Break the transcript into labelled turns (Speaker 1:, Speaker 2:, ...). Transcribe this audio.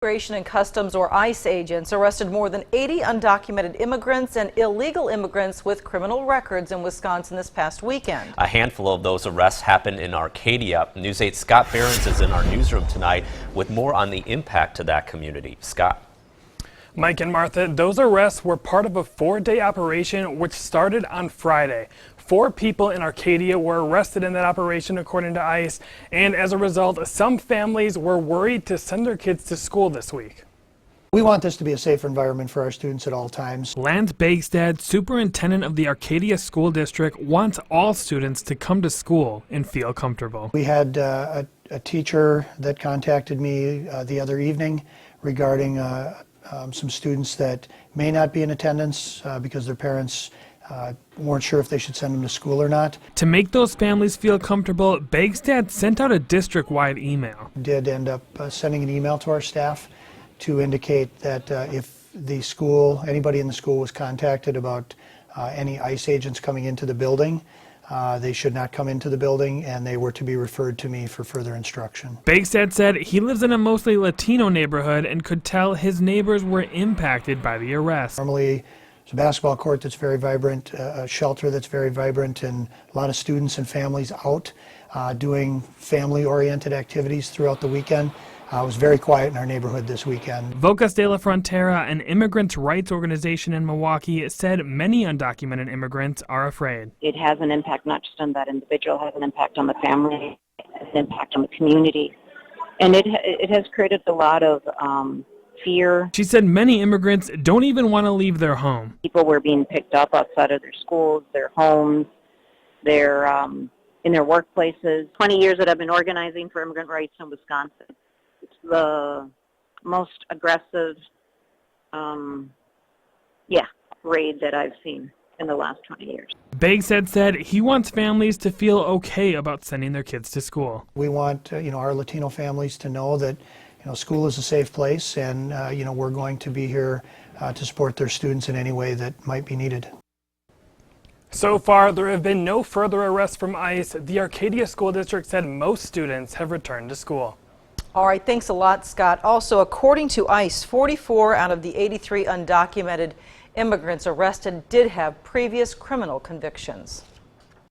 Speaker 1: Immigration and Customs, or ICE, agents arrested more than 80 undocumented immigrants and illegal immigrants with criminal records in Wisconsin this past weekend.
Speaker 2: A handful of those arrests happened in Arcadia. News 8's Scott Behrens is in our newsroom tonight with more on the impact to that community. Scott.
Speaker 3: Mike and Martha, those arrests were part of a 4-day operation which started on Friday. 4 people in Arcadia were arrested in that operation, according to ICE, and as a result, some families were worried to send their kids to school this week.
Speaker 4: We want this to be a safer environment for our students at all times.
Speaker 3: Lance Bagstad, superintendent of the Arcadia School District, wants all students to come to school and feel comfortable.
Speaker 4: We had a teacher that contacted me the other evening regarding some students that may not be in attendance because their parents weren't sure if they should send them to school or not.
Speaker 3: To make those families feel comfortable, Bagstad sent out a district-wide email.
Speaker 4: Did end up sending an email to our staff to indicate that if the school, anybody in the school was contacted about any ICE agents coming into the building, they should not come into the building, and they were to be referred to me for further instruction.
Speaker 3: Bagstad said he lives in a mostly Latino neighborhood and could tell his neighbors were impacted by the arrest.
Speaker 4: Normally, it's a basketball court that's very vibrant, a shelter that's very vibrant, and a lot of students and families out doing family-oriented activities throughout the weekend. It was very quiet in our neighborhood this weekend.
Speaker 3: Vocas de la Frontera, an immigrants' rights organization in Milwaukee, said many undocumented immigrants are afraid.
Speaker 5: It has an impact not just on that individual, it has an impact on the family, it has an impact on the community. And it has created a lot of fear.
Speaker 3: She said many immigrants don't even want to leave their home.
Speaker 5: People were being picked up outside of their schools, their homes, their in their workplaces. 20 years that I've been organizing for immigrant rights in Wisconsin. It's the most aggressive, raid that I've seen in the last 20 years.
Speaker 3: Bagstad said he wants families to feel okay about sending their kids to school.
Speaker 4: We want, our Latino families to know that, school is a safe place, and, we're going to be here to support their students in any way that might be needed.
Speaker 3: So far, there have been no further arrests from ICE. The Arcadia School District said most students have returned to school.
Speaker 1: All right, thanks a lot, Scott. Also, according to ICE, 44 out of the 83 undocumented immigrants arrested did have previous criminal convictions.